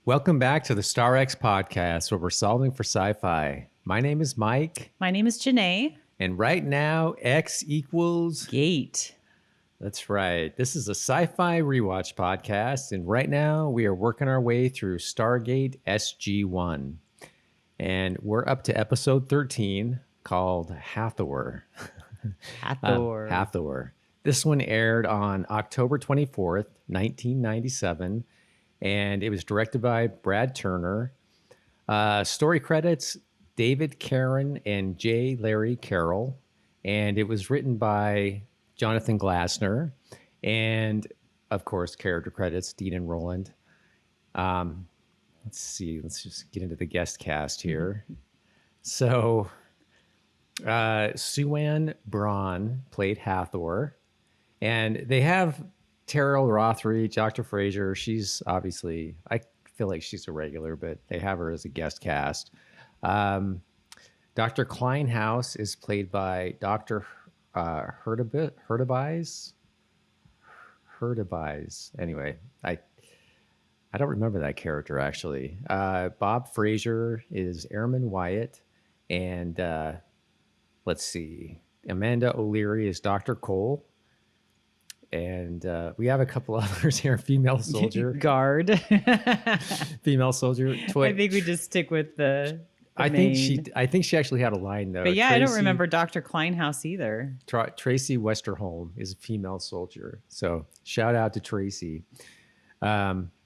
Welcome back to the StarX podcast, where we're solving for sci-fi. My name is Mike. My name is Jenae. And right now, X equals... Gate. That's right. This is a sci-fi rewatch podcast, and right now we are working our way through Stargate SG-1. And we're up to episode 13, called Hathor. Hathor. This one aired on October 24th, 1997, and it was directed by Brad Turner. Story credits, David Karen and J. Larry Carroll. And it was written by Jonathan Glassner. And, of course, character credits, Dean and Roland. Let's see. Let's just get into the guest cast here. So, Suanne Braun played Hathor. And they have Terrell Rothery, Dr. Fraiser. She's obviously, I feel like she's a regular, but they have her as a guest cast. Dr. Kleinhaus is played by Dr. Hurtubise. Anyway, I don't remember that character, actually. Bob Fraiser is Airman Wyatt. And let's see. Amanda O'Leary is Dr. Cole. And we have a couple others here. Female soldier. Guard. Female soldier. I think we just stick with the I think she actually had a line, though. But yeah, I don't remember Dr. Kleinhaus either. Tracy Westerholm is a female soldier. So shout out to Tracy.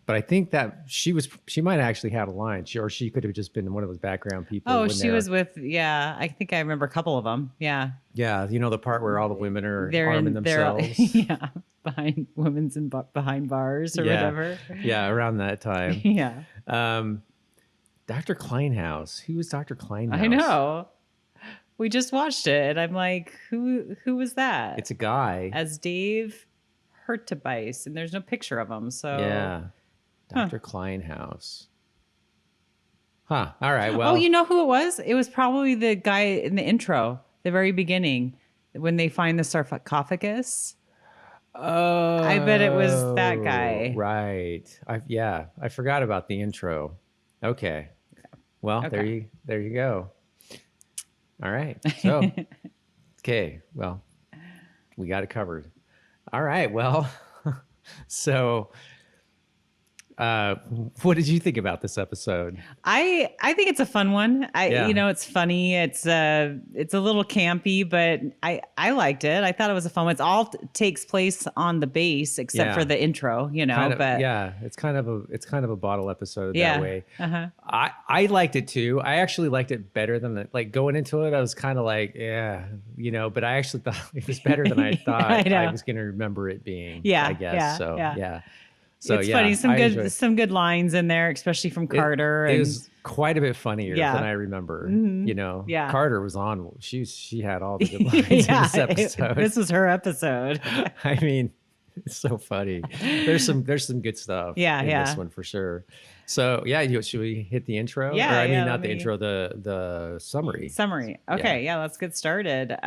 But I think that she might have actually had a line. She could have just been one of those background people. Oh, she was with, I think I remember a couple of them. Yeah. Yeah, you know the part where all the women are arming themselves? Yeah, behind women's and behind bars or whatever. Yeah, around that time. Yeah. Dr. Kleinhaus. Who was Dr. Kleinhaus? I know. We just watched it, and I'm like, who was that? It's a guy. As Dave Hurtubise, and there's no picture of him, so... Yeah. Dr. Kleinhaus. Huh. All right. Well. Oh, you know who it was? It was probably the guy in the intro, the very beginning, when they find the sarcophagus. Oh. I bet it was that guy. Right. I forgot about the intro. Okay. Well, okay. there you go. All right. So, okay. Well, we got it covered. All right. Well, so. What did you think about this episode? I think it's a fun one. It's funny. It's a little campy, but I liked it. I thought it was a fun one. It all takes place on the base except for the intro, it's kind of a bottle episode that way. Uh-huh. I liked it too. I actually liked it better than going into it. I was kind of like, but I actually thought it was better than I thought I was going to remember it being. Yeah, I guess. So it's funny. Some good lines in there, especially from Carter. It was quite a bit funnier than I remember. Mm-hmm. Carter was on. She had all the good lines in this episode. This was her episode. I mean, it's so funny. There's some good stuff. In this one for sure. So should we hit the intro? Yeah. Not the intro. The summary. Okay. Yeah. Let's get started.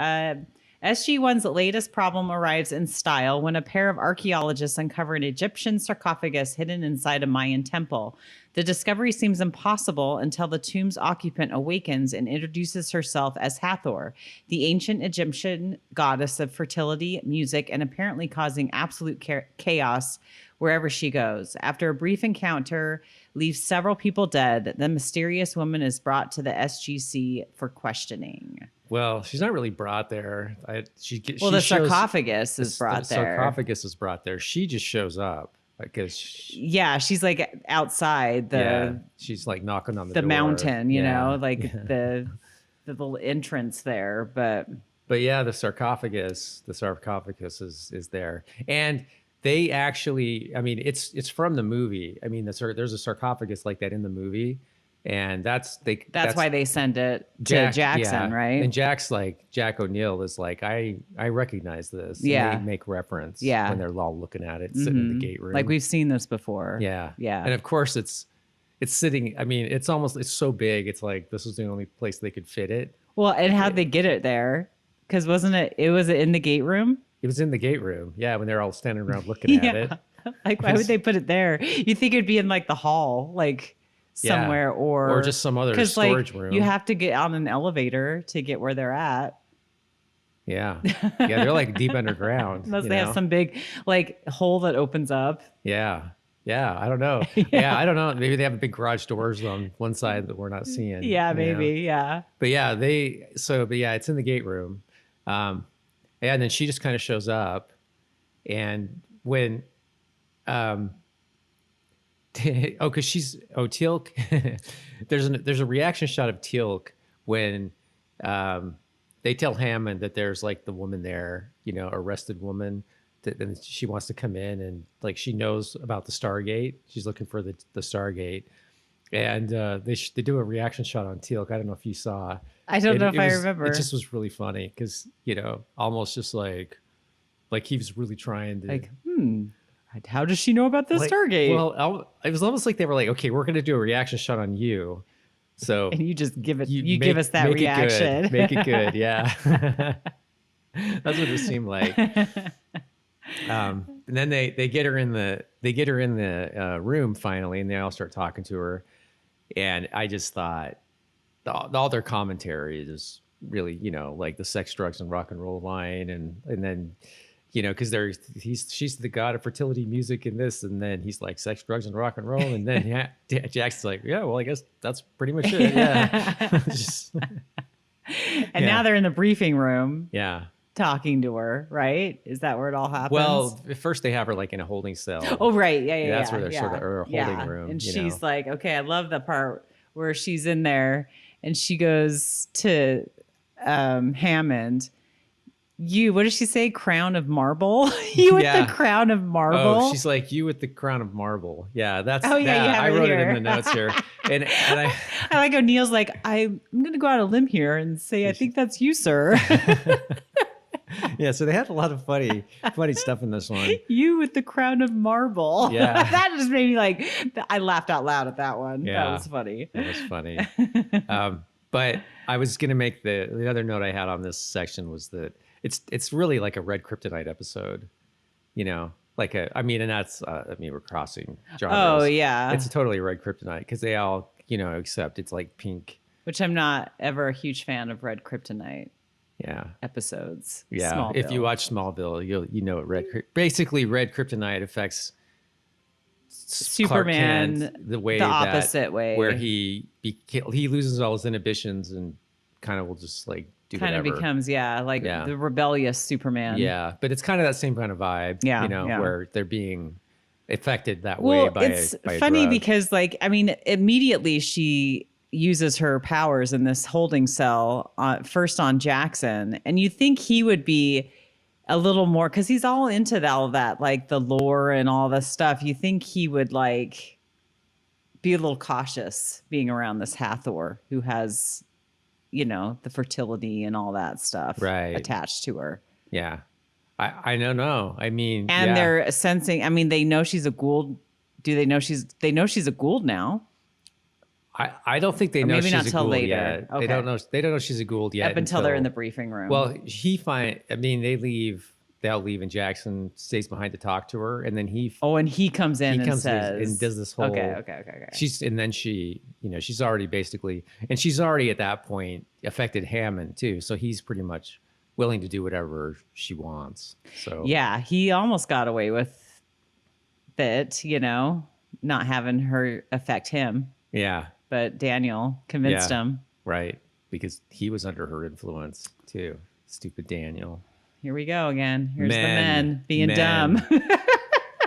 SG-1's latest problem arrives in style when a pair of archaeologists uncover an Egyptian sarcophagus hidden inside a Mayan temple. The discovery seems impossible until the tomb's occupant awakens and introduces herself as Hathor, the ancient Egyptian goddess of fertility, music, and apparently causing absolute chaos wherever she goes. After a brief encounter leaves several people dead, the mysterious woman is brought to the SGC for questioning. Well, she's not really brought there. The sarcophagus is brought there. The sarcophagus is brought there. She just shows up because she's like outside she's like knocking on the door. Mountain, the little entrance there. But the sarcophagus is there, and they actually, it's from the movie. There's a sarcophagus like that in the movie. And that's why they send it to Jackson, right? And Jack O'Neill is like, I recognize this. Yeah. And they make reference when they're all looking at it, sitting in the gate room. Like we've seen this before. Yeah. Yeah. And of course it's sitting, it's so big. It's like, this was the only place they could fit it. Well, and how'd they get it there? Because was it in the gate room? It was in the gate room. Yeah. When they're all standing around looking at it. Like, why would they put it there? You think it'd be in like the hall, like somewhere, or just some other storage room. You have to get on an elevator to get where they're at. Yeah. Yeah, they're like deep underground. Unless they have some big like hole that opens up. Yeah. Yeah, I don't know. Yeah, I don't know. Maybe they have big garage doors on one side that we're not seeing. Yeah, maybe. Yeah. But yeah, it's in the gate room. And then she just kind of shows up. And when, because Teal'c, there's a reaction shot of Teal'c when they tell Hammond that there's like the woman there, arrested woman, and she wants to come in, and like she knows about the Stargate. She's looking for the Stargate, and they do a reaction shot on Teal'c. I don't know if you saw. I don't know if I remember. It just was really funny because almost just like he was really trying to like, how does she know about the Stargate? Well, it was almost like they were like, okay, we're going to do a reaction shot on you. So and you just give it, give us that reaction. Make it good. Yeah. That's what it seemed like. And then they get her in the room finally, and they all start talking to her. And I just thought all their commentary is really, like the sex, drugs, and rock and roll line. And then, because she's the god of fertility, music, and this, and then he's like sex, drugs, and rock and roll, and then Jackson's like, yeah, well, I guess that's pretty much it. Yeah. Now they're in the briefing room. Yeah. Talking to her, right? Is that where it all happens? Well, at first they have her like in a holding cell. Oh, right. Yeah. That's where they're sort of or a holding room. And she's like, okay, I love the part where she's in there and she goes to Hammond. What does she say? Crown of marble? You with the crown of marble? Oh, she's like, you with the crown of marble. Yeah, that's. Oh yeah, you have I wrote here. it in the notes here, and I like O'Neill's like, I'm going to go out on a limb here and say, I think that's you, sir. Yeah, so they had a lot of funny stuff in this one. You with the crown of marble. Yeah, that just made me like. I laughed out loud at that one. Yeah, that was funny. That was funny. But I was going to make the other note I had on this section was that it's really like a Red Kryptonite episode, and that's we're crossing genres. Oh yeah, it's a totally Red Kryptonite because they all except it's like pink. Which I'm not ever a huge fan of Red Kryptonite. Yeah, episodes. Yeah, Smallville. If you watch Smallville, Red Kryptonite affects Superman the opposite way, where he loses all his inhibitions and kind of will just like do kind whatever. Of becomes the rebellious Superman. Yeah, but it's kind of that same kind of vibe. Yeah, where they're being affected that way by. It's by funny a drug. because immediately she uses her powers in this holding cell first on Jackson, and you think he would be a little more because he's all into all that, like the lore and all this stuff. You think he would like be a little cautious being around this Hathor who has, the fertility and all that stuff attached to her. Yeah, I don't know. And they're sensing. They know she's a Goa'uld. Do they know she's? They know she's a Goa'uld now. I don't think they know she's a Goa'uld later. yet. Okay. They don't know she's a Goa'uld yet up until they're in the briefing room. Well, they leave. They'll leave, and Jackson stays behind to talk to her, and then he comes in and says and does this whole okay. She's already basically, and she's already at that point affected Hammond too, so he's pretty much willing to do whatever she wants. So yeah, he almost got away with it, not having her affect him. Yeah. But Daniel convinced him. Right. Because he was under her influence too. Stupid Daniel. Here we go again. Here's the men being dumb.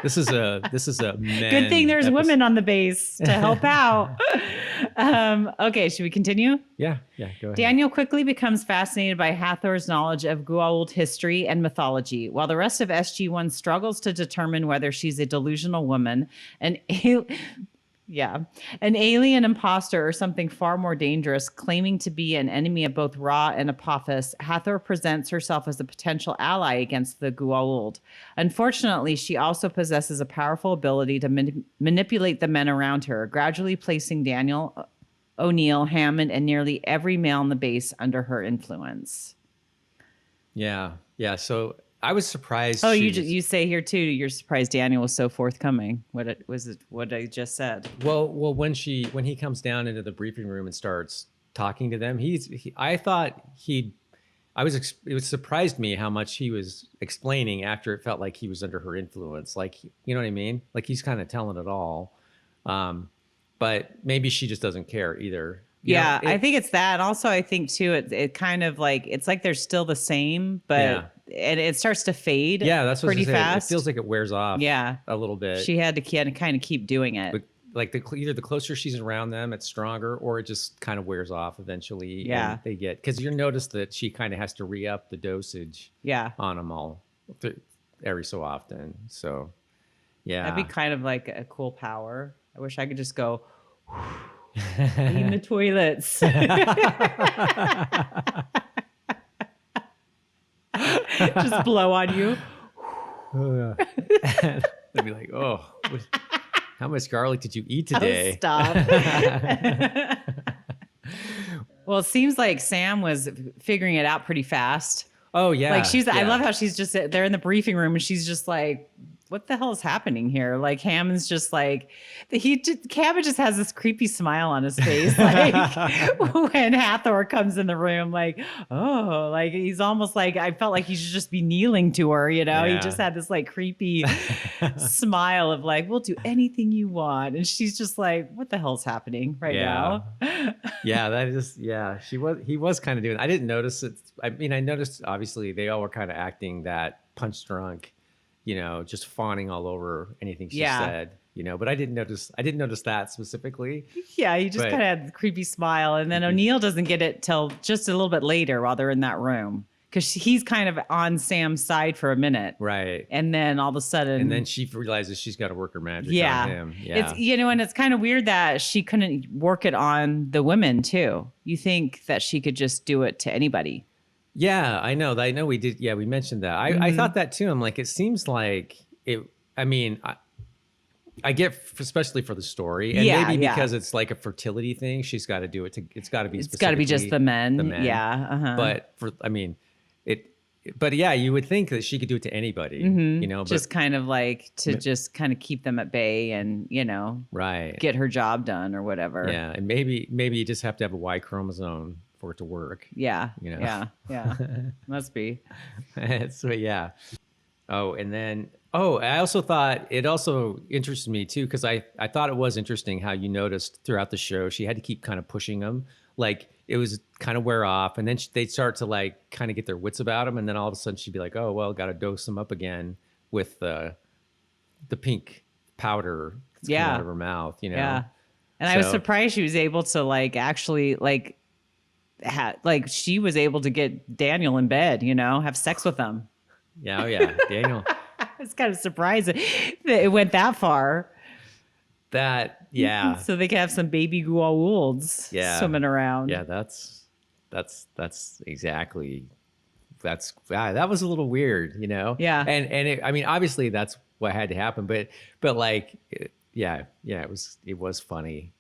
This is a men. Good thing there's women on the base to help out. Okay, should we continue? Yeah, go ahead. Daniel quickly becomes fascinated by Hathor's knowledge of Goa'uld history and mythology, while the rest of SG-1 struggles to determine whether she's a delusional woman, an alien imposter, or something far more dangerous, claiming to be an enemy of both Ra and Apophis. Hathor presents herself as a potential ally against the Goa'uld. Unfortunately, she also possesses a powerful ability to manipulate the men around her, gradually placing Daniel, O'Neill, Hammond, and nearly every male in the base under her influence. Yeah. So I was surprised. Oh, she you say here too. You're surprised Daniel was so forthcoming. What I just said. well, when he comes down into the briefing room and starts talking to them, I thought it was surprised me how much he was explaining after it felt like he was under her influence. Like, you know what I mean? Like he's kind of telling it all. But maybe she just doesn't care either. Yeah, I think it's that. Also, I think too, it kind of like, it's like they're still the same, but and it starts to fade. Yeah, that's what pretty fast. It feels like it wears off. Yeah, a little bit. She had to kind of keep doing it. But like either the closer she's around them, it's stronger, or it just kind of wears off eventually. Yeah, and they get, because you notice that she kind of has to re-up the dosage. Yeah, on them all every so often. So yeah, that'd be kind of like a cool power. I wish I could just go clean the toilets. Just blow on you. They'd be like, oh, how much garlic did you eat today? Oh, stop. Well, it seems like Sam was figuring it out pretty fast. Oh yeah. Like I love how she's just there in the briefing room and she's just like, what the hell is happening here? Like Hammond's just like, Cabot just has this creepy smile on his face. Like when Hathor comes in the room, like, oh, like he's almost like, I felt like he should just be kneeling to her, you know? Yeah. He just had this like creepy smile of like, we'll do anything you want. And she's just like, what the hell's happening right now? He was kind of doing, I didn't notice it. I mean, I noticed obviously they all were kind of acting that punch drunk, you know, just fawning all over anything she said, you know, but I didn't notice that specifically. Yeah, he just kind of had the creepy smile. And then O'Neill doesn't get it till just a little bit later while they're in that room. Because he's kind of on Sam's side for a minute. Right. And then all of a sudden. And then she realizes she's got to work her magic on him. Yeah. It's, you know, and it's kind of weird that she couldn't work it on the women too. You think that she could just do it to anybody. Yeah, I know we did. Yeah, we mentioned that. I thought that too. I'm like, it seems like it. I mean, I get, especially for the story, and maybe because it's like a fertility thing, she's got to do it. It's got to be. It's got to be just the men. Yeah. Uh-huh. But yeah, you would think that she could do it to anybody. You know, just kind of like to just kind of keep them at bay and, you know, get her job done or whatever. Yeah, and maybe you just have to have a Y chromosome for it to work. Yeah. You know? Yeah. Must be. So yeah. Oh, and then I also thought it also interested me too, because I thought it was interesting how you noticed throughout the show she had to keep kind of pushing them, like it was kind of wear off, and then they'd start to like kind of get their wits about them, and then all of a sudden she'd be like, oh well, got to dose them up again with the pink powder that's coming out of her mouth, you know. Yeah. And I was surprised she was able to like actually like she was able to get Daniel in bed, you know, have sex with him. Yeah, oh yeah, Daniel. I was kind of surprised that it went that far. So they could have some baby Goa'ulds swimming around. Yeah, that's exactly. That was a little weird, you know. Yeah, and I mean, obviously that's what had to happen, but like, it was funny.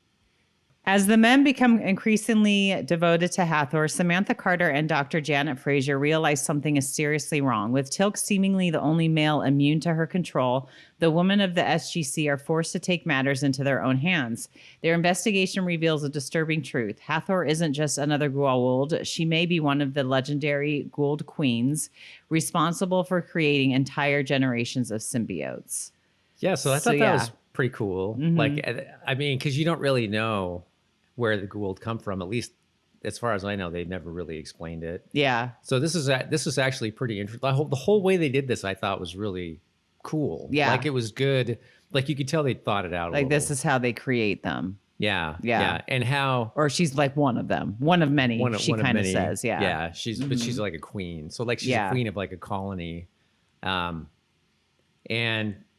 As the men become increasingly devoted to Hathor, Samantha Carter and Dr. Janet Fraiser realize something is seriously wrong. With Tilk seemingly the only male immune to her control, the women of the SGC are forced to take matters into their own hands. Their investigation reveals a disturbing truth. Hathor isn't just another Goa'uld. She may be one of the legendary Goa'uld queens, responsible for creating entire generations of symbiotes. Yeah, so I thought that was pretty cool. Like, I mean, because you don't really know where the Goa'uld come from. At least as far as I know, they never really explained it. Yeah. So this is actually pretty interesting. The whole way they did this, I thought, was really cool. Yeah. Like it was good. Like you could tell they thought it out. Like this is how they create them. Yeah. And how? Or she's like one of them, one of many. She kind of says, yeah. Yeah. But she's like a queen. So like she's a queen of like a colony. And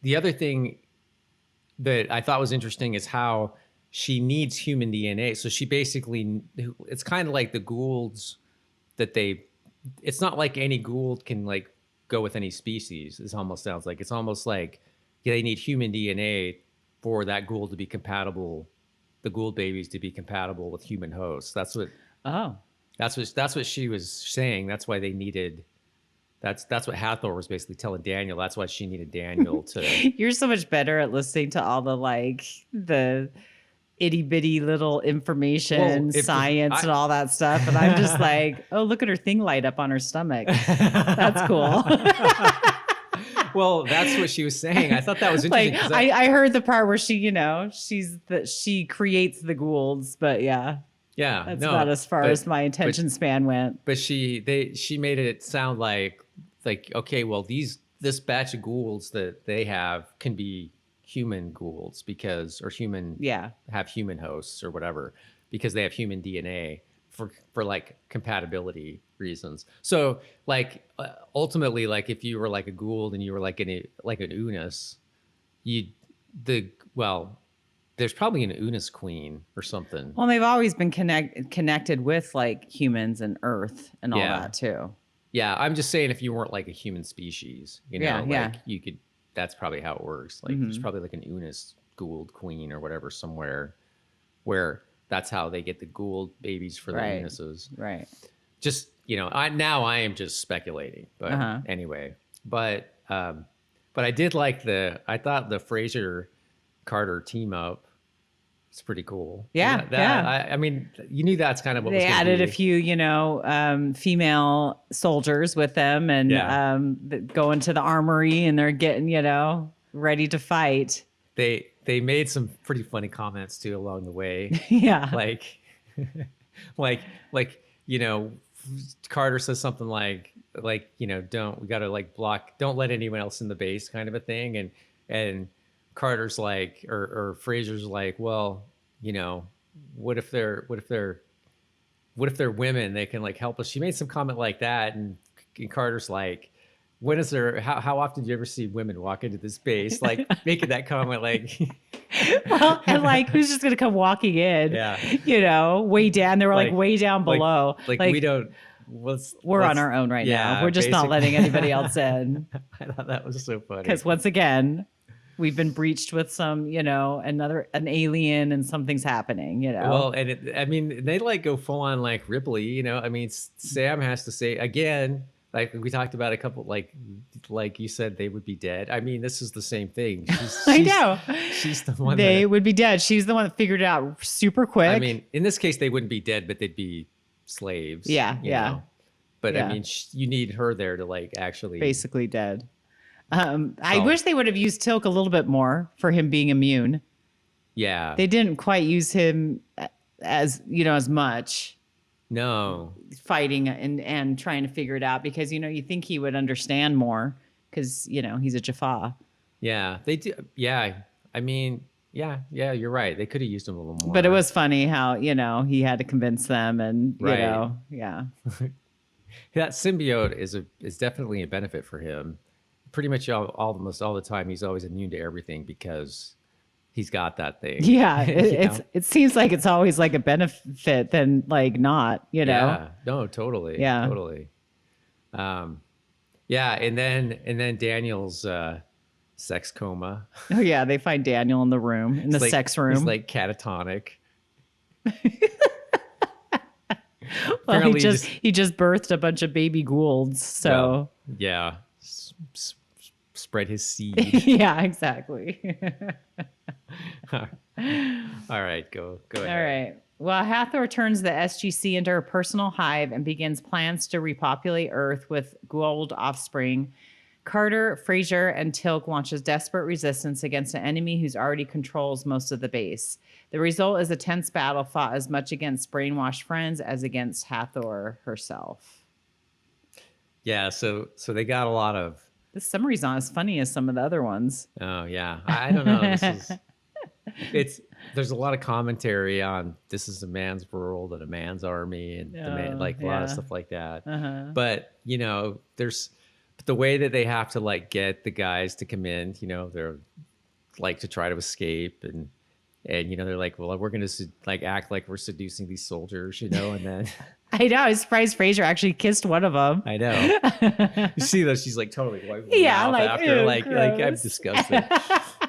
the other thing that I thought was interesting is how she needs human DNA. So she basically, it's kind of like the Goa'ulds that it's not like any Goa'uld can like go with any species. It almost sounds like, it's almost like they need human DNA for that Goa'uld to be compatible, the Goa'uld babies to be compatible with human hosts. That's what she was saying. That's why they needed That's what Hathor was basically telling Daniel. That's why she needed Daniel to. You're so much better at listening to all the like the itty bitty little information, Well, science, and all that stuff. And I'm just like, oh, look at her thing light up on her stomach. That's cool. Well, that's what she was saying. I thought that was interesting. Like, I heard the part where she, you know, she creates the Goa'ulds, but yeah. Yeah, That's no, about as far as my attention span went. But she made it sound like okay, well this batch of Goa'ulds that they have can be human Goa'ulds because have human hosts or whatever because they have human DNA for like compatibility reasons. So like ultimately, like if you were like a Goa'uld and you were like an Unis, there's probably an Unis queen or something. Well, they've always been connected with like humans and Earth and all that too. Yeah, I'm just saying if you weren't like a human species, you know, like you could. That's probably how it works. Like there's probably like an Unis Goa'uld queen or whatever somewhere, where that's how they get the Goa'uld babies for the Unises. Right. Just I am just speculating, but anyway. But I did like I thought the Fraiser Carter team up. It's pretty cool. Yeah. I mean, you knew that's kind of what they was added a few, female soldiers with them, and go into the armory, and they're getting, ready to fight. They made some pretty funny comments too along the way. Yeah, like Carter says something like we gotta like block, don't let anyone else in the base, kind of a thing, and Carter's like, or Fraiser's like, well, what if they're women? They can like help us. She made some comment like that, and Carter's like, when is there? How often do you ever see women walk into this base? Like making that comment, like, well, and like who's just gonna come walking in? Yeah, way down. They were like way down below. Like we don't. We're on our own right now. We're just not letting anybody else in. I thought that was so funny. Because once again, we've been breached with some, an alien, and something's hing. Well, and they like go full on like Ripley. Sam has to say again, like we talked about a couple, like you said, they would be dead. I mean, this is the same thing. I know. She's the one. They would be dead. She's the one that figured it out super quick. I mean, in this case, they wouldn't be dead, but they'd be slaves. Yeah. But I mean, you need her there to like actually basically dead. I wish they would have used Tilk a little bit more for him being immune. Yeah. They didn't quite use him as much. No. Fighting and trying to figure it out because, you think he would understand more because, he's a Jaffa. Yeah. They do. Yeah. I mean, yeah, you're right. They could have used him a little more. But it was funny how, he had to convince them and, yeah. That symbiote is definitely a benefit for him. Pretty much almost all the time, he's always immune to everything because he's got that thing. Yeah, it seems like it's always like a benefit than like not, Yeah, no, totally. Yeah, totally. Yeah, and then Daniel's sex coma. Oh yeah, they find Daniel in the room in the sex room. He's like catatonic. Well, he just birthed a bunch of baby Goa'ulds, so well, yeah. Spread his seed. Yeah, exactly. All right, go ahead. All right. Well, Hathor turns the SGC into her personal hive and begins plans to repopulate Earth with Goa'uld offspring. Carter, Fraiser, and Tilk launches desperate resistance against an enemy who's already controls most of the base. The result is a tense battle fought as much against brainwashed friends as against Hathor herself. Yeah, so they got a lot of... This summary's not as funny as some of the other ones. Oh, yeah. I don't know. There's a lot of commentary on this is a man's world and a man's army and a lot of stuff like that. But, there's the way that they have to like get the guys to come in, they're like to try to escape and they're like, well, we're going to like act like we're seducing these soldiers, and then... I know. I was surprised Fraiser actually kissed one of them. I know. You see, though, she's like totally wiping her mouth after, like I'm disgusted.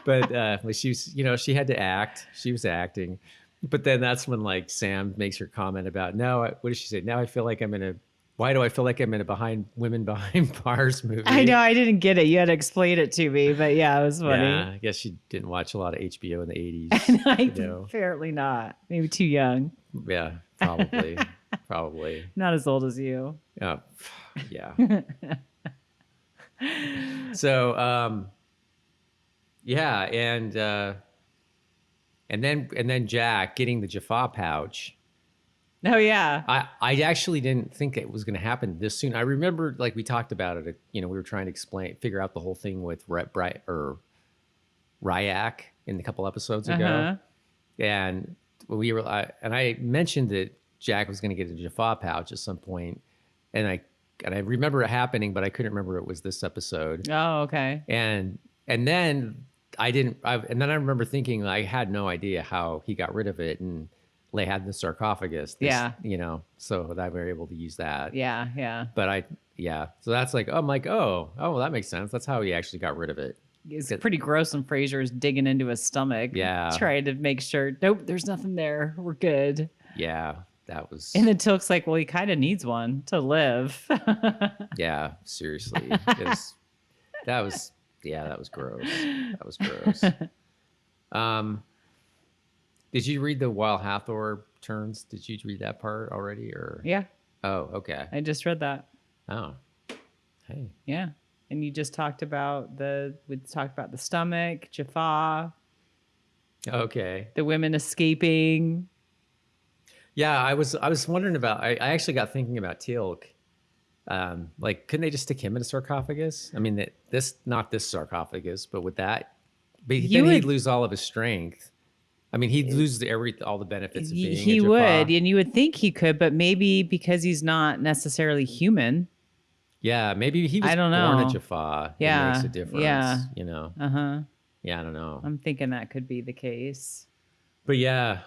But she was, she had to act. She was acting. But then that's when like Sam makes her comment about, what does she say? Now I feel like I'm in a Why do I feel like I'm in a women behind bars movie? I know, I didn't get it. You had to explain it to me, but yeah, it was funny. Yeah, I guess you didn't watch a lot of HBO in the 80s. Apparently not. Maybe too young. Yeah, probably. Probably. Not as old as you. Oh, yeah. So, yeah, and then Jack getting the Jaffa pouch. Oh yeah. I actually didn't think it was going to happen this soon. I remember, like, we talked about it. We were trying to figure out the whole thing with Ryak in a couple episodes ago, and I mentioned that Jack was going to get a Jaffa pouch at some point, and I remember it happening, but I couldn't remember it was this episode. Oh, okay. And then and then I remember thinking I had no idea how he got rid of it, and they had the sarcophagus. So that we were able to use that. Yeah, yeah. But so that's like, I'm like, oh, well, that makes sense. That's how he actually got rid of it. It's pretty gross when Fraiser's digging into his stomach. Yeah. Trying to make sure, nope, there's nothing there. We're good. Yeah, that was. And then Tilk's like, well, he kind of needs one to live. Yeah, seriously. That was gross. That was gross. Did you read the While Hathor Turns? Did you read that part already, or? Yeah. Oh, okay. I just read that. Oh, hey. Yeah. And you just talked about the stomach, Jaffa. Okay. The women escaping. Yeah, I was wondering about. I actually got thinking about Teal'c. Like, couldn't they just stick him in a sarcophagus? I mean, not this sarcophagus, but with that, but then he'd lose all of his strength. I mean, he'd lose all the benefits of being. He would, and you would think he could, but maybe because he's not necessarily human. Yeah, maybe he was born a Jaffa. Yeah, it makes a difference. Yeah, Yeah, I don't know. I'm thinking that could be the case. But yeah,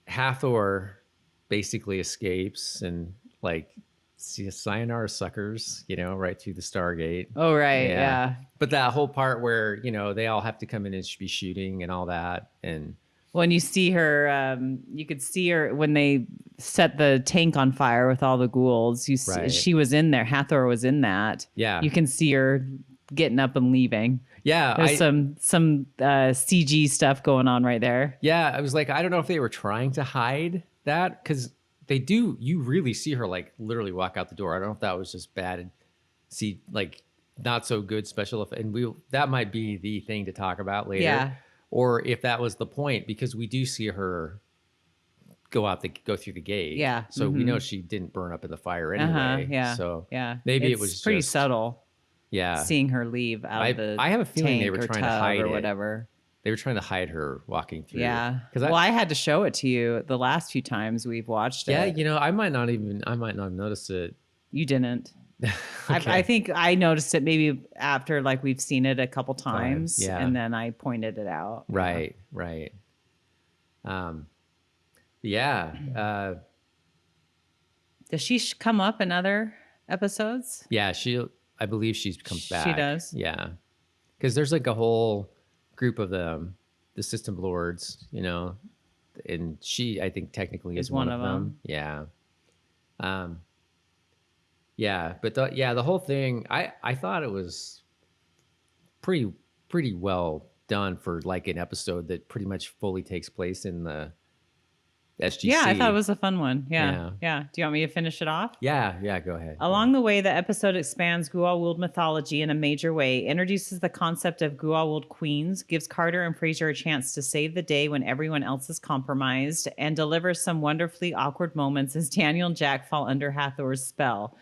Hathor basically escapes and like sayonara suckers, right through the Stargate. Oh, right. Yeah. But that whole part where, they all have to come in and be shooting and all that. And when you see her, you could see her when they set the tank on fire with all the Goa'ulds. She was in there. Hathor was in that. Yeah. You can see her getting up and leaving. Yeah. There's some CG stuff going on right there. Yeah. I was like, I don't know if they were trying to hide that, because you really see her like literally walk out the door. I don't know if that was just bad, like not so good special effect. And that might be the thing to talk about later. Yeah. Or if that was the point, because we do see her go through the gate. Yeah. So we know she didn't burn up in the fire anyway. Yeah. So yeah, maybe it was pretty subtle. Yeah. Seeing her leave out of the I have a feeling they were trying to hide or it. Whatever. They were trying to hide her walking through. Yeah. I had to show it to you the last few times we've watched it. Yeah, I might not notice it. You didn't. Okay. I think I noticed it maybe after like we've seen it a couple times, and then I pointed it out. Right. Yeah. Does she come up in other episodes? Yeah, I believe she comes back. She does. Yeah, because there's like a whole group of them, the System Lords, and she, I think, technically is one of them. Yeah. Yeah, but the whole thing, I thought it was pretty well done for like an episode that pretty much fully takes place in the SGC. Yeah, I thought it was a fun one. Yeah. Do you want me to finish it off? Yeah, go ahead. Along the way, the episode expands Goa'uld mythology in a major way, introduces the concept of Goa'uld queens, gives Carter and Fraiser a chance to save the day when everyone else is compromised, and delivers some wonderfully awkward moments as Daniel and Jack fall under Hathor's spell.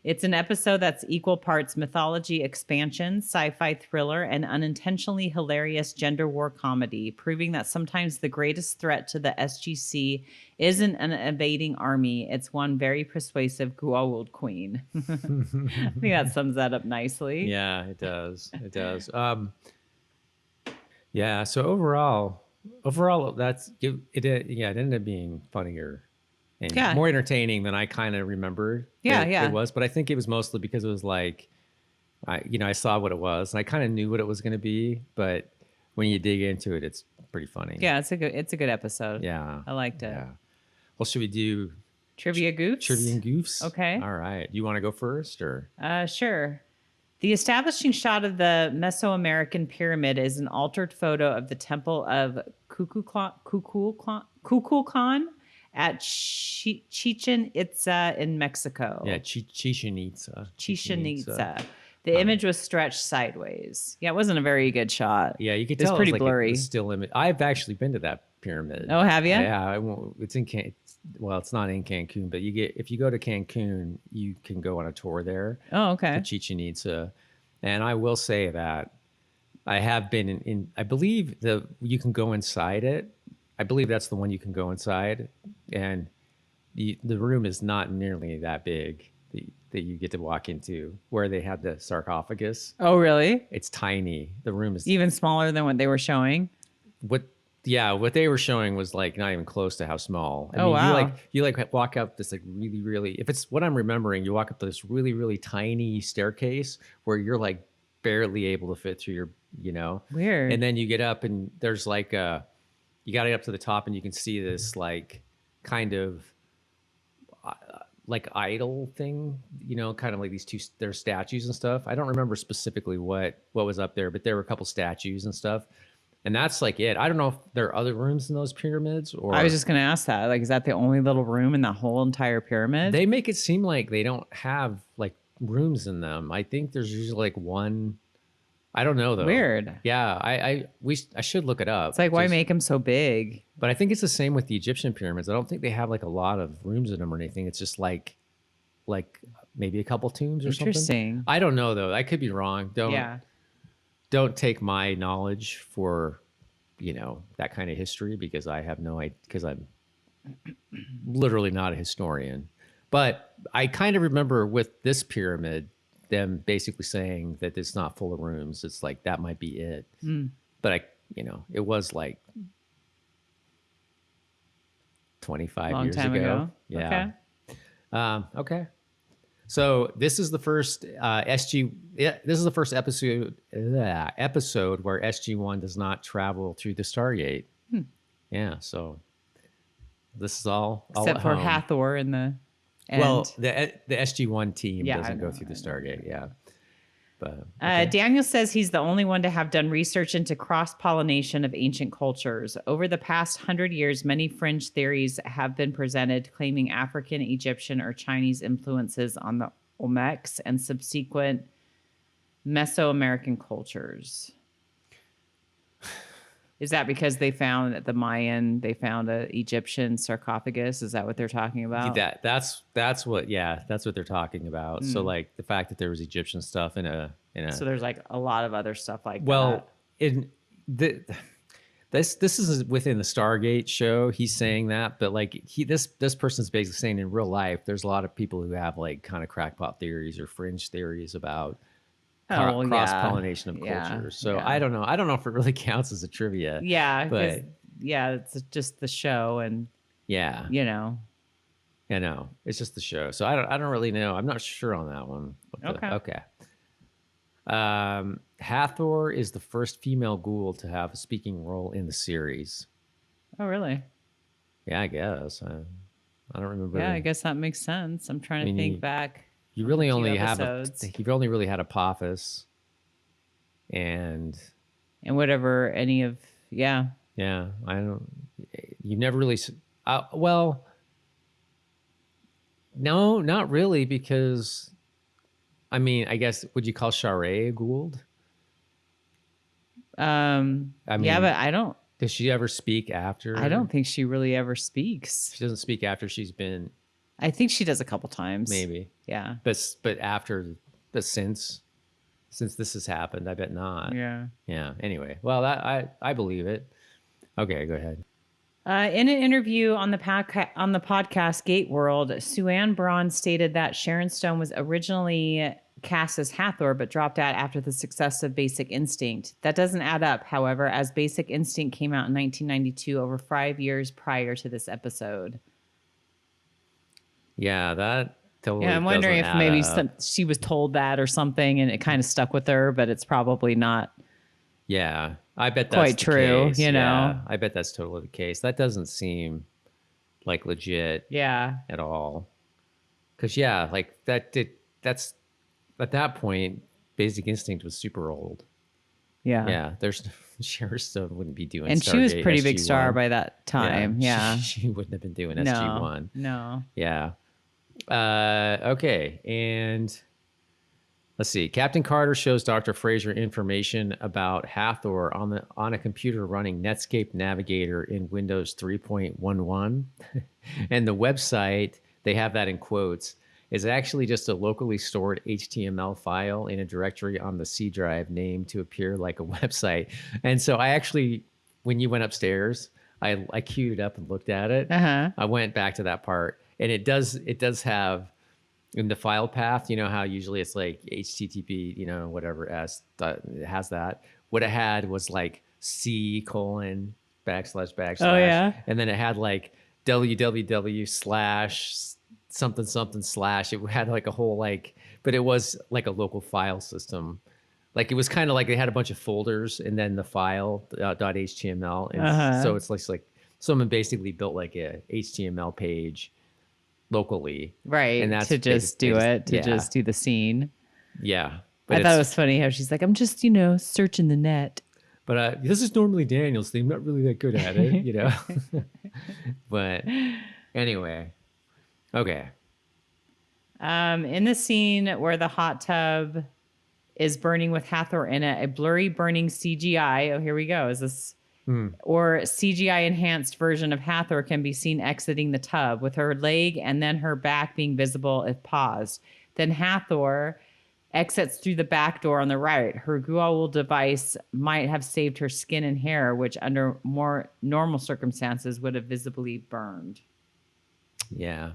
It's an episode that's equal parts mythology expansion, sci-fi thriller, and unintentionally hilarious gender war comedy, proving that sometimes the greatest threat to the SGC isn't an invading army, it's one very persuasive Goa'uld queen. I think that sums that up nicely. Yeah, it does. Yeah, so overall, it ended up being funnier and more entertaining than I kind of remembered. It was, but I think it was mostly because it was like, I saw what it was, and I kind of knew what it was going to be, but when you dig into it, it's pretty funny. Yeah, it's a good episode. Yeah, I liked it. Yeah. Well, should we do Trivia goofs? Trivia and goofs. Okay. All right. You want to go first or? Sure. The establishing shot of the Mesoamerican pyramid is an altered photo of the temple of Kukulkan at Chichen Itza in Mexico. Yeah, Chichen Itza. Chichen Itza. The image was stretched sideways. Yeah, it wasn't a very good shot. Yeah, you could It's tell pretty it was like blurry. a still image. I've actually been to that pyramid. Oh, have you? Yeah, it's in well, it's not in Cancun, but if you go to Cancun, you can go on a tour there. Oh, okay. To Chichen Itza, and I will say that I have been in I believe you can go inside it. I believe that's the one you can go inside, and the room is not nearly that big that you get to walk into where they had the sarcophagus. Oh, really? It's tiny. The room is Even smaller than what they were showing? what they were showing was like not even close to how small. I Oh, mean, wow. you walk up this like really, really, if it's what I'm remembering, you walk up this really, really tiny staircase where you're like barely able to fit through Weird. and then you get up and there's like you got to get up to the top and you can see this like kind of like idol thing, kind of like there's statues and stuff. I don't remember specifically what was up there, but there were a couple statues and stuff. And that's like it. I don't know if there are other rooms in those pyramids or I was just going to ask that. Like, is that the only little room in that whole entire pyramid? they make it seem like they don't have like rooms in them. I think there's usually like one. I don't know though. Weird. Yeah, I should look it up. It's like, why make them so big? But I think it's the same with the Egyptian pyramids. I don't think they have like a lot of rooms in them or anything. It's just like maybe a couple tombs or something. Interesting. I don't know though. I could be wrong. Yeah. Don't take my knowledge for, that kind of history because I have no idea, because I'm literally not a historian. But I kind of remember with this pyramid, them basically saying that it's not full of rooms. It's like, that might be it. But it was like 25 Long years time ago. Yeah. Okay. So this is the first this is the first episode where SG-1 does not travel through the Stargate. Yeah, so this is all Except at for home. Hathor in the end. Well, the SG-1 team Yeah, doesn't I go know, through the I know. Stargate. Yeah, but okay. Daniel says he's the only one to have done research into cross-pollination of ancient cultures. Over the past 100 years, many fringe theories have been presented claiming African, Egyptian, or Chinese influences on the Olmecs and subsequent Mesoamerican cultures. Is that because they found at the Mayan, they found an Egyptian sarcophagus? Is that what they're talking about? That's what they're talking about. So like the fact that there was Egyptian stuff in a So there's like a lot of other stuff like that. well in this is within the Stargate show. He's saying that, but like this person's basically saying in real life, there's a lot of people who have like kind of crackpot theories or fringe theories about cross pollination of cultures. So I don't know. I don't know if it really counts as a trivia. Yeah, but it's just the show, and yeah, I know it's just the show. So I don't really know. I'm not sure on that one. Okay. Hathor is the first female Goa'uld to have a speaking role in the series. Oh, really? Yeah, I guess. I don't remember. Yeah, I guess that makes sense. I'm trying to think back. You really only episodes. you've only really had Apophis, and whatever any of I don't. You've never really. Well, no, not really, because I mean, I guess would you call Sharae a Goa'uld? I mean, yeah, but I don't. Does she ever speak after? I don't think she really ever speaks. She doesn't speak after she's been. I think she does a couple times. Maybe. Yeah. But after, since this has happened, I bet not. Yeah. Yeah. Anyway, well, I believe it. Okay, go ahead. In an interview on the podcast Gate World, Sue-Ann Braun stated that Sharon Stone was originally cast as Hathor, but dropped out after the success of Basic Instinct. That doesn't add up, however, as Basic Instinct came out in 1992, over 5 years prior to this episode. Yeah, that totally. Yeah, I'm wondering if maybe she was told that or something, and it kind of stuck with her, but it's probably not. Yeah, I bet that's quite the true. case. You know, yeah, I bet that's totally the case. That doesn't seem like legit Yeah. at all. Because yeah, like that's at that point, Basic Instinct was super old. Yeah. Yeah, there's Sherry Stone wouldn't be doing And she was Stargate pretty big star SG-1. by that Yeah, time. Yeah. she wouldn't have been doing No. SG-1. No. Yeah. Okay, and let's see. Captain Carter shows Dr. Fraiser information about Hathor on a computer running Netscape Navigator in Windows 3.11. And the website, they have that in quotes, is actually just a locally stored HTML file in a directory on the C drive named to appear like a website. And so I actually, when you went upstairs, I queued it up and looked at it. Uh-huh. I went back to that part, and it does have in the file path, you know how usually it's like HTTP, you know, whatever it has that. What it had was like C:/ // Oh, yeah. and then it had like www/ something something / it had like a whole like, but it was like a local file system. Like it was kind of like they had a bunch of folders and then the file .html, and so it's like someone basically built like a HTML page locally, Right. and that's to just do it, to yeah. just do the scene. Yeah, I thought it was funny how she's like, I'm just, searching the net. but this is normally Daniel's thing. I'm not really that good at it, you know. But anyway, okay. In the scene where the hot tub is burning with Hathor in it, a blurry burning CGI. Oh, here we go. Is this or CGI enhanced version of Hathor can be seen exiting the tub with her leg and then her back being visible if paused. Then Hathor exits through the back door on the right. Her Goa'uld device might have saved her skin and hair, which under more normal circumstances would have visibly burned. Yeah.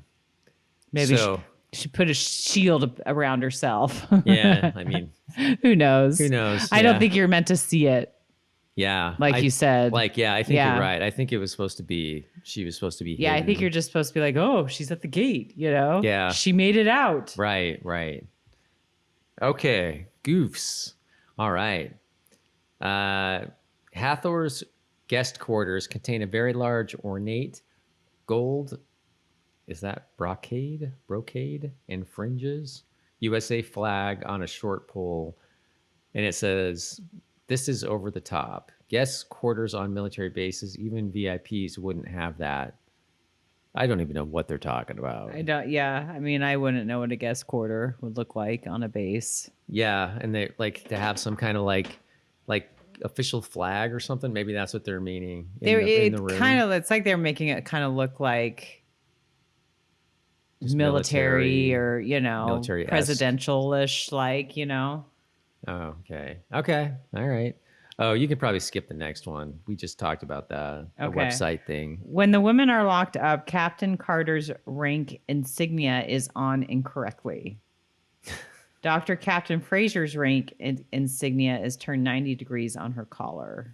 Maybe so, she put a shield around herself. Yeah, I mean, who knows? Who knows? I don't think you're meant to see it. Yeah. Like you said. Like, yeah, I think you're right. I think she was supposed to be Yeah, hidden. I think you're just supposed to be like, oh, she's at the gate, you know? Yeah. She made it out. Right. Okay. Goofs. All right. Hathor's guest quarters contain a very large ornate gold, is that brocade and fringes, USA flag on a short pole. And it says, "This is over the top. Guest quarters on military bases, even VIPs wouldn't have that." I don't even know what they're talking about. I don't, yeah. I mean, I wouldn't know what a guest quarter would look like on a base. Yeah. And they like to have some kind of like official flag or something. Maybe that's what they're meaning. In the room. It's like they're making it kind of look like military or, military-esque. presidential-ish, like, Oh, okay. Okay. All right. Oh, you can probably skip the next one. We just talked about the website thing. When the women are locked up, Captain Carter's rank insignia is on incorrectly. Dr. Captain Fraiser's rank insignia is turned 90 degrees on her collar.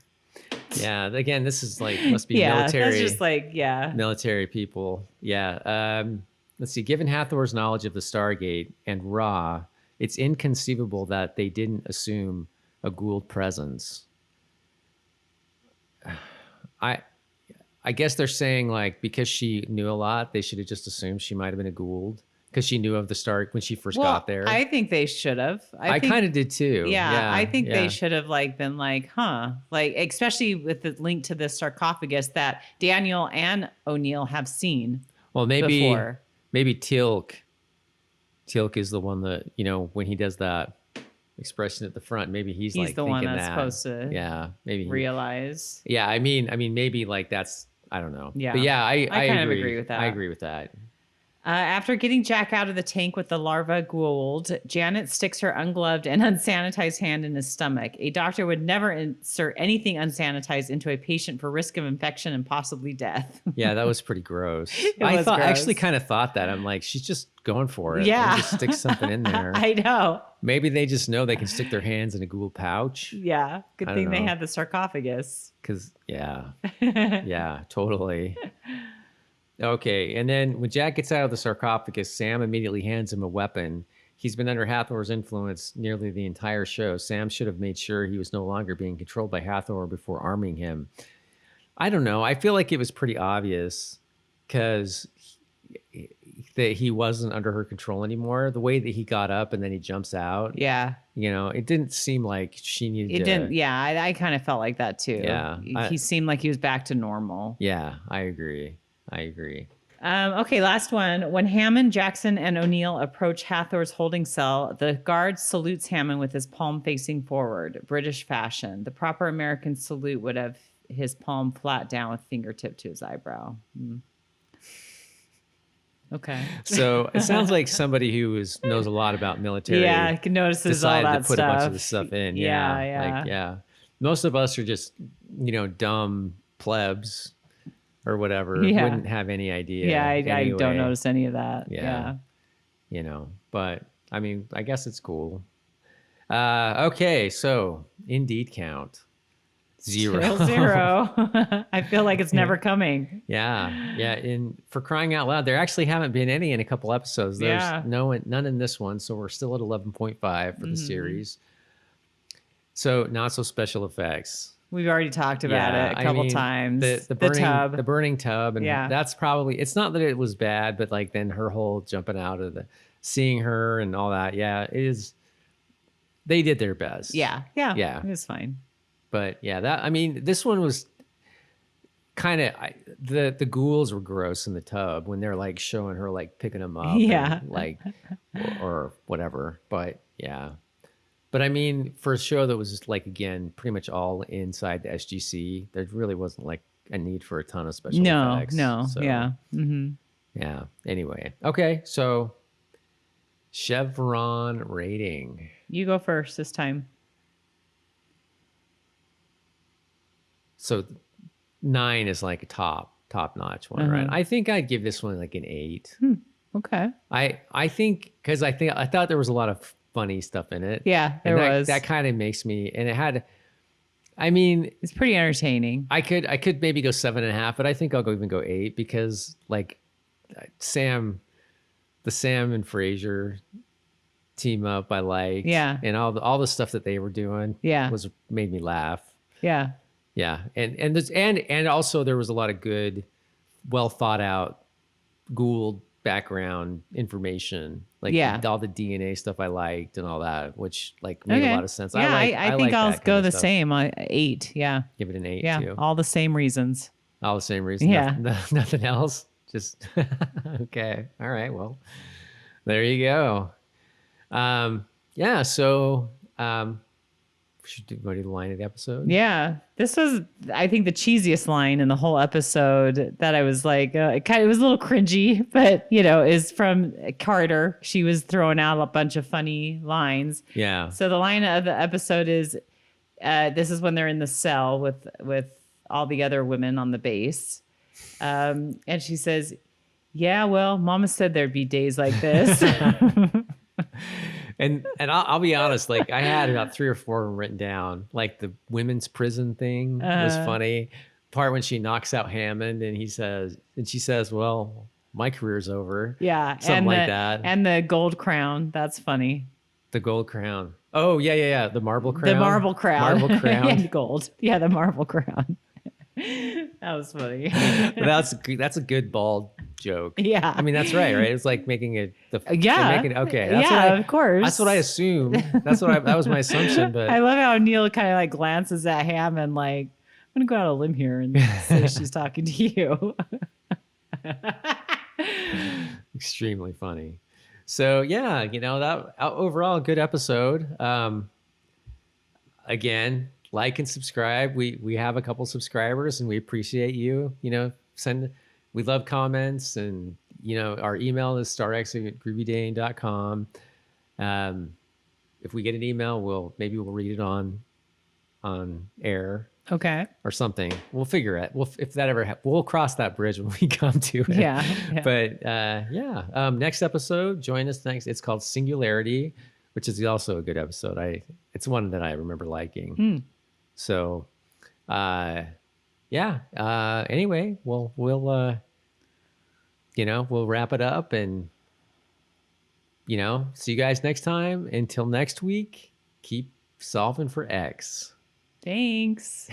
Yeah. Again, this is like, must be yeah, military. That's just like, yeah. Military people. Yeah. Let's see. Given Hathor's knowledge of the Stargate and Ra, it's inconceivable that they didn't assume a Goa'uld presence. I guess they're saying like because she knew a lot, they should have just assumed she might have been a Goa'uld because she knew of the Stark when she first got there. I think they should have. I kind of did too. Yeah, I think they should have like been like, huh, like especially with the link to the sarcophagus that Daniel and O'Neill have seen. Well, maybe before. Maybe Teal'c is the one that when he does that expression at the front, maybe he's like the one that's that. supposed to maybe realize. Yeah, I mean maybe like that's, I don't know. Yeah, but yeah, I kind of agree with that. I agree with that. After getting Jack out of the tank with the larva Goa'uld, Janet sticks her ungloved and unsanitized hand in his stomach. A doctor would never insert anything unsanitized into a patient for risk of infection and possibly death. Yeah, that was pretty gross. I actually kind of thought that. I'm like, she's just going for it. Yeah. Just stick something in there. I know. Maybe they just know they can stick their hands in a Goa'uld pouch. Yeah. Good thing they had the sarcophagus. Because, yeah, totally. Okay, and then when Jack gets out of the sarcophagus, Sam immediately hands him a weapon. He's been under Hathor's influence nearly the entire show. Sam should have made sure he was no longer being controlled by Hathor before arming him. I don't know. I feel like it was pretty obvious because that he wasn't under her control anymore. The way that he got up and then he jumps out, Yeah. it didn't seem like she needed It to. didn't. Yeah. I kind of felt like that too. Yeah, He seemed like he was back to normal. Yeah, I agree. Okay, last one. When Hammond, Jackson, and O'Neill approach Hathor's holding cell, the guard salutes Hammond with his palm facing forward, British fashion. The proper American salute would have his palm flat down with fingertip to his eyebrow. Okay. So it sounds like somebody who knows a lot about military. Yeah, notices all decided that to put stuff. a bunch of the stuff in. Yeah. Most of us are just, dumb plebs or whatever. Yeah. Wouldn't have any idea. Yeah, I anyway. don't notice any of that. Yeah. But I mean, I guess it's cool. Okay, so indeed count. 0. Still 0. I feel like it's never coming. Yeah. For crying out loud, there actually haven't been any in a couple episodes. There's none in this one, so we're still at 11.5 for the series. So not so special effects. We've already talked about it a couple times. The burning tub, and that's probably. It's not that it was bad, but like then her whole jumping out of seeing her and all that. Yeah, it is. They did their best. Yeah. It was fine. But yeah, this one was kind of the Goa'ulds were gross in the tub when they're like showing her like picking them up, and, like or whatever. But yeah, but I mean, for a show that was just like again pretty much all inside the SGC, there really wasn't like a need for a ton of special effects. So, yeah, yeah. Anyway, okay, so Chevron rating. You go first this time. So 9 is like a top notch one, right? I think I'd give this one like an 8. Okay. I think because I thought there was a lot of funny stuff in it. Yeah, there was. That kind of makes me, and it had. I mean, it's pretty entertaining. I could maybe go 7.5, but I think I'll even go 8 because like the Sam and Fraiser team up I liked. Yeah. And all the stuff that they were doing. Yeah. Made me laugh. Yeah. Yeah, and also there was a lot of good, well thought out Goa'uld background information, like all the DNA stuff I liked and all that, which like made a lot of sense. Yeah, I think I'll go the same. 8. Yeah, give it an 8. Yeah, too. All the same reasons. All the same reasons. Yeah, nothing else. Just okay. All right. Well, there you go. Yeah. So. Should go to the line of the episode. Yeah, this was, I think, the cheesiest line in the whole episode that I was like, it was a little cringy, but is from Carter. She was throwing out a bunch of funny lines. Yeah. So the line of the episode is, this is when they're in the cell with all the other women on the base, and she says, "Yeah, well, Mama said there'd be days like this." And I'll be honest, like I had about 3 or 4 of them written down. Like the women's prison thing was funny. Part when she knocks out Hammond and she says, "Well, my career's over." Yeah, something like that. And the gold crown, that's funny. The gold crown. Oh yeah. The marble crown. The marble crown. Marble crown. And gold. Yeah, the marble crown. That was funny. That's a good bald joke. Yeah. I mean, that's right? It's like making it. Yeah. Okay. Of course. That's what I assumed. That was my assumption. But I love how Neil kind of like glances at Hammond like, I'm going to go out on a limb here and say she's talking to you. Extremely funny. So yeah, that overall good episode. Again, like and subscribe. We have a couple subscribers and we appreciate you. We love comments, and our email is starx@groovydane.com. If we get an email, we'll read it on air. Okay. Or something. We'll figure it. If that ever we'll cross that bridge when we come to it. Yeah. But next episode, join us next. It's called Singularity, which is also a good episode. It's one that I remember liking. So, anyway, we'll wrap it up and, see you guys next time. Until next week, keep solving for X. Thanks.